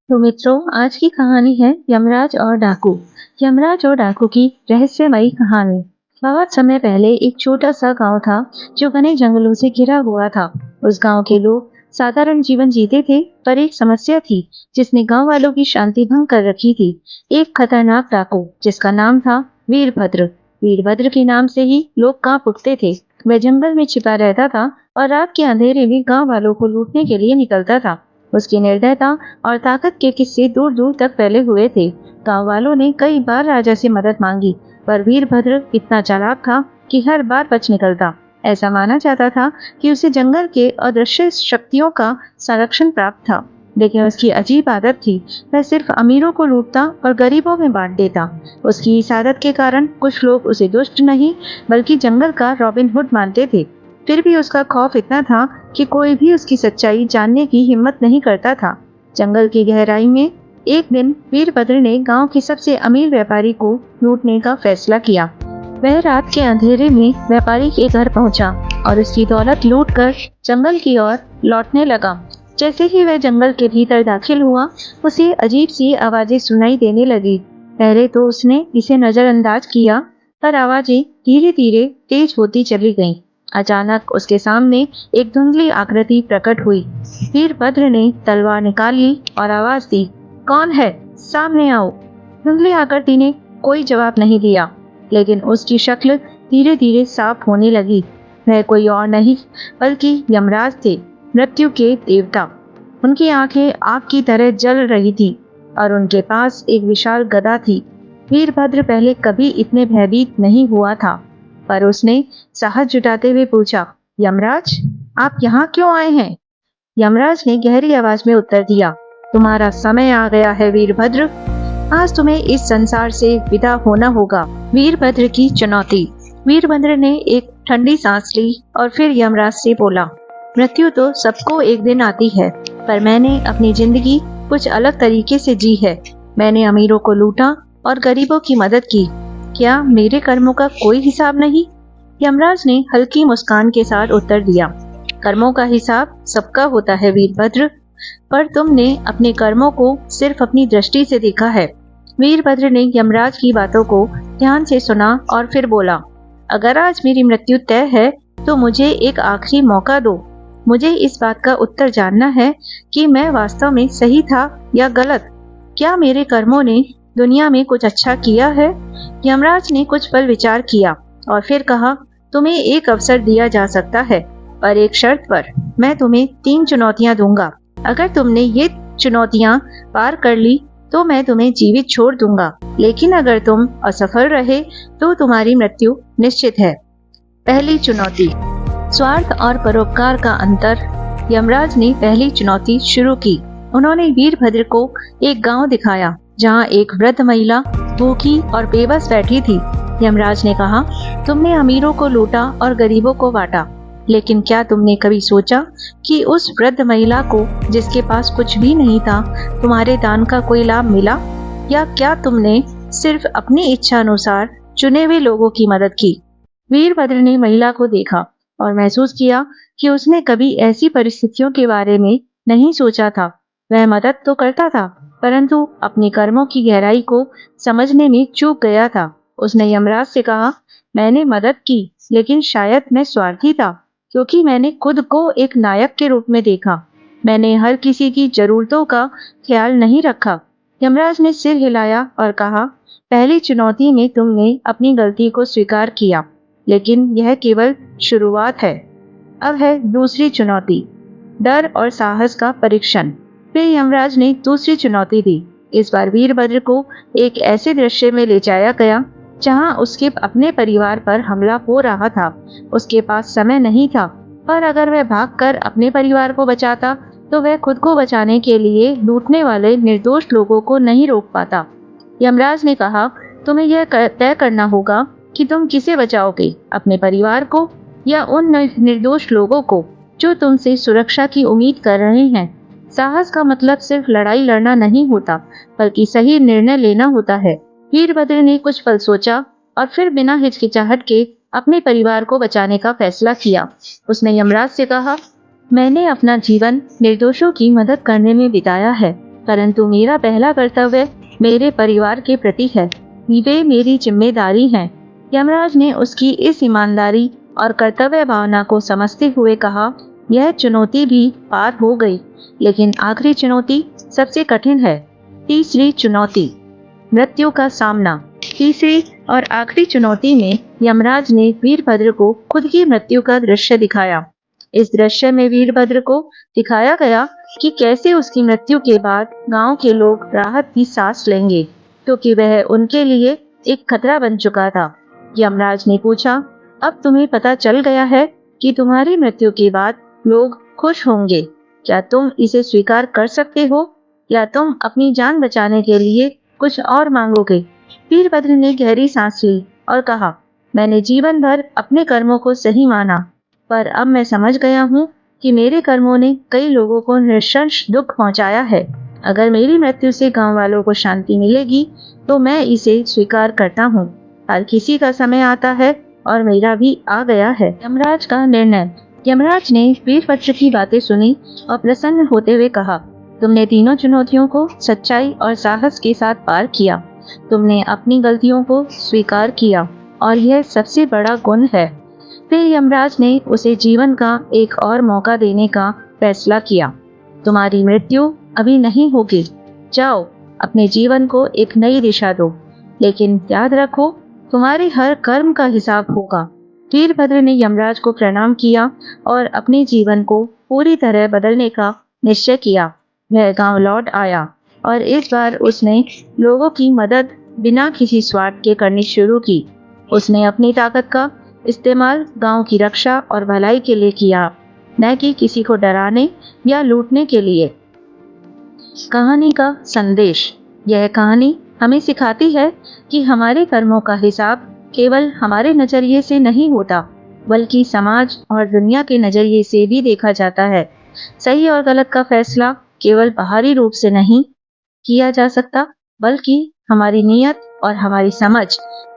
तो मित्रों, आज की कहानी है यमराज और डाकू। यमराज और डाकू की रहस्यमयी कहानी। बहुत समय पहले एक छोटा सा गांव था जो घने जंगलों से घिरा हुआ था। उस गांव के लोग साधारण जीवन जीते थे, पर एक समस्या थी जिसने गांव वालों की शांति भंग कर रखी थी। एक खतरनाक डाकू जिसका नाम था वीरभद्र। वीरभद्र के नाम से ही लोग कांप उठते थे। वह जंगल में छिपा रहता था और रात के अंधेरे में गांव वालों को लूटने के लिए निकलता था। उसकी निर्दयता और ताकत के किस्से दूर दूर तक फैले हुए थे। गांव वालों ने कई बार राजा से मदद मांगी, पर वीरभद्र इतना चालाक था कि हर बार बच निकलता। ऐसा माना जाता था कि उसे जंगल के अदृश्य शक्तियों का संरक्षण प्राप्त था। लेकिन उसकी अजीब आदत थी, वह सिर्फ अमीरों को लूटता और गरीबों में बांट देता। उसकी इस आदत के कारण कुछ लोग उसे दुष्ट नहीं बल्कि जंगल का रॉबिन हुड मानते थे। फिर भी उसका खौफ इतना था कि कोई भी उसकी सच्चाई जानने की हिम्मत नहीं करता था। जंगल की गहराई में एक दिन वीरभद्र ने गांव के सबसे अमीर व्यापारी को लूटने का फैसला किया। वह रात के अंधेरे में व्यापारी के घर पहुंचा और उसकी दौलत लूटकर जंगल की ओर लौटने लगा। जैसे ही वह जंगल के भीतर दाखिल हुआ, उसे अजीब सी आवाजें सुनाई देने लगी। पहले तो उसने इसे नजरअंदाज किया, पर आवाजें धीरे धीरे तेज होती चली गईं। अचानक उसके सामने एक धुंधली आकृति प्रकट हुई। वीरभद्र ने तलवार निकाली और आवाज दी, कौन है? सामने आओ। धुंधली आकृति ने कोई जवाब नहीं दिया, लेकिन उसकी शक्ल धीरे धीरे साफ होने लगी। वह कोई और नहीं बल्कि यमराज थे, मृत्यु के देवता। उनकी आंखें आग की तरह जल रही थी और उनके पास एक विशाल गदा थी। वीरभद्र पहले कभी इतने भयभीत नहीं हुआ था, पर उसने साहस जुटाते हुए पूछा, यमराज, आप यहाँ क्यों आए हैं? यमराज ने गहरी आवाज में उत्तर दिया, तुम्हारा समय आ गया है वीरभद्र। आज तुम्हें इस संसार से विदा होना होगा। वीरभद्र की चुनौती। वीरभद्र ने एक ठंडी सांस ली और फिर यमराज से बोला, मृत्यु तो सबको एक दिन आती है, पर मैंने अपनी जिंदगी कुछ अलग तरीके से जी है। मैंने अमीरों को लूटा और गरीबों की मदद की। क्या मेरे कर्मों का कोई हिसाब नहीं? यमराज ने हल्की मुस्कान के साथ उत्तर दिया, कर्मों का हिसाब सबका होता है वीरभद्र, पर तुमने अपने कर्मों को सिर्फ अपनी दृष्टि से देखा है। वीरभद्र ने यमराज की बातों को ध्यान से सुना और फिर बोला, अगर आज मेरी मृत्यु तय है तो मुझे एक आखिरी मौका दो। मुझे इस बात का उत्तर जानना है कि मैं वास्तव में सही था या गलत। क्या मेरे कर्मों ने दुनिया में कुछ अच्छा किया है? यमराज ने कुछ पल विचार किया और फिर कहा, तुम्हें एक अवसर दिया जा सकता है, पर एक शर्त पर। मैं तुम्हें 3 चुनौतियां दूंगा। अगर तुमने ये चुनौतियां पार कर ली तो मैं तुम्हें जीवित छोड़ दूंगा, लेकिन अगर तुम असफल रहे तो तुम्हारी मृत्यु निश्चित है। पहली चुनौती, स्वार्थ और परोपकार का अंतर। यमराज ने पहली चुनौती शुरू की। उन्होंने वीरभद्र को एक गांव दिखाया जहां एक वृद्ध महिला भूखी और बेबस बैठी थी। यमराज ने कहा, तुमने अमीरों को लूटा और गरीबों को बांटा, लेकिन क्या तुमने कभी सोचा कि उस वृद्ध महिला को, जिसके पास कुछ भी नहीं था, तुम्हारे दान का कोई लाभ मिला? या क्या तुमने सिर्फ अपनी इच्छा अनुसार चुने हुए लोगों की मदद की? वीरभद्र ने महिला को देखा और महसूस किया कि उसने कभी ऐसी परिस्थितियों के बारे में नहीं सोचा था। वह मदद तो करता था, परंतु अपने कर्मों की गहराई को समझने में चूक गया था। उसने यमराज से कहा, मैंने मदद की, लेकिन शायद मैं स्वार्थी था, क्योंकि मैंने खुद को एक नायक के रूप में देखा। मैंने हर किसी की जरूरतों का ख्याल नहीं रखा। यमराज ने सिर हिलाया और कहा, पहली चुनौती में तुमने अपनी गलती को स्वीकार किया, लेकिन यह केवल शुरुआत है। अब है दूसरी चुनौती, डर और साहस का परीक्षण। फिर यमराज ने दूसरी चुनौती दी। इस बार वीरभद्र को एक ऐसे दृश्य में ले जाया गया जहां उसके अपने परिवार पर हमला हो रहा था। उसके पास समय नहीं था, पर अगर वह भागकर अपने परिवार को बचाता तो वह खुद को बचाने के लिए लूटने वाले निर्दोष लोगों को नहीं रोक पाता। यमराज ने कहा, तुम्हें यह तय करना होगा कि तुम किसे बचाओगे, अपने परिवार को या उन निर्दोष लोगों को जो तुमसे सुरक्षा की उम्मीद कर रहे हैं। साहस का मतलब सिर्फ लड़ाई लड़ना नहीं होता, बल्कि सही निर्णय लेना होता है। वीरभद्र ने कुछ पल सोचा और फिर बिना हिचकिचाहट के अपने परिवार को बचाने का फैसला किया। उसने यमराज से कहा, मैंने अपना जीवन निर्दोषों की मदद करने में बिताया है। परंतु मेरा पहला कर्तव्य मेरे परिवार के प्रति है। वे मेरी जिम्मेदारी हैं। यमराज ने उसकी इस ईमानदारी और कर्तव्य भावना को समझते हुए कहा, यह चुनौती भी पार हो गई, लेकिन आखिरी चुनौती सबसे कठिन है। तीसरी चुनौती, मृत्यु का सामना। तीसरी और आखिरी चुनौती में यमराज ने वीरभद्र को खुद की मृत्यु का दृश्य दिखाया। इस दृश्य में वीरभद्र को दिखाया गया कि कैसे उसकी मृत्यु के बाद गांव के लोग राहत की सांस लेंगे, क्योंकि वह उनके लिए एक खतरा बन चुका था। यमराज ने पूछा, अब तुम्हें पता चल गया है कि तुम्हारी मृत्यु के बाद लोग खुश होंगे। क्या तुम इसे स्वीकार कर सकते हो, या तुम अपनी जान बचाने के लिए कुछ और मांगोगे? वीरभद्र ने गहरी सांस ली और कहा, मैंने जीवन भर अपने कर्मों को सही माना, पर अब मैं समझ गया हूँ कि मेरे कर्मों ने कई लोगों को निःशंस दुख पहुँचाया है। अगर मेरी मृत्यु से गांव वालों को शांति मिलेगी तो मैं इसे स्वीकार करता हूँ। हर किसी का समय आता है और मेरा भी आ गया है। यमराज का निर्णय। यमराज ने वीरभद्र की बातें सुनी और प्रसन्न होते हुए कहा, तुमने तीनों चुनौतियों को सच्चाई और साहस के साथ पार किया। तुमने अपनी गलतियों को स्वीकार किया और यह सबसे बड़ा गुण है। फिर यमराज ने उसे जीवन का एक और मौका देने का फैसला किया। तुम्हारी मृत्यु अभी नहीं होगी। जाओ, अपने जीवन को एक नई दिशा दो, लेकिन याद रखो, तुम्हारे हर कर्म का हिसाब होगा। वीरभद्र ने यमराज को प्रणाम किया और अपने जीवन को पूरी तरह बदलने का निश्चय किया। वह गांव लौट आया और इस बार उसने लोगों की मदद बिना किसी स्वार्थ के करनी शुरू की। उसने अपनी ताकत का इस्तेमाल गांव की रक्षा और भलाई के लिए किया, न कि किसी को डराने या लूटने के लिए। कहानी का संदेश। यह कहानी हमें सिखाती है कि हमारे कर्मों का हिसाब केवल हमारे नजरिए से नहीं होता, बल्कि समाज और दुनिया के नजरिए से भी देखा जाता है। सही और गलत का फैसला केवल बाहरी रूप से नहीं किया जा सकता, बल्कि हमारी नीयत और हमारी समझ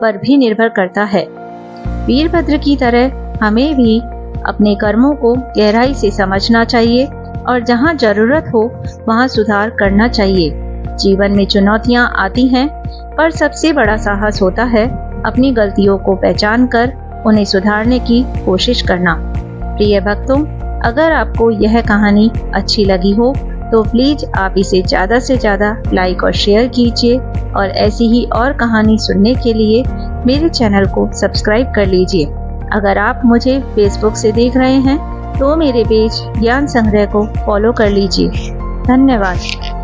पर भी निर्भर करता है। वीरभद्र की तरह हमें भी अपने कर्मों को गहराई से समझना चाहिए और जहाँ जरूरत हो वहाँ सुधार करना चाहिए। जीवन में चुनौतियाँ आती हैं, पर सबसे बड़ा साहस होता है अपनी गलतियों को पहचान कर उन्हें सुधारने की कोशिश करना। प्रिय भक्तों, अगर आपको यह कहानी अच्छी लगी हो तो प्लीज आप इसे ज़्यादा से ज़्यादा लाइक और शेयर कीजिए, और ऐसी ही और कहानी सुनने के लिए मेरे चैनल को सब्सक्राइब कर लीजिए। अगर आप मुझे फेसबुक से देख रहे हैं तो मेरे पेज ज्ञान संग्रह को फॉलो कर लीजिए। धन्यवाद।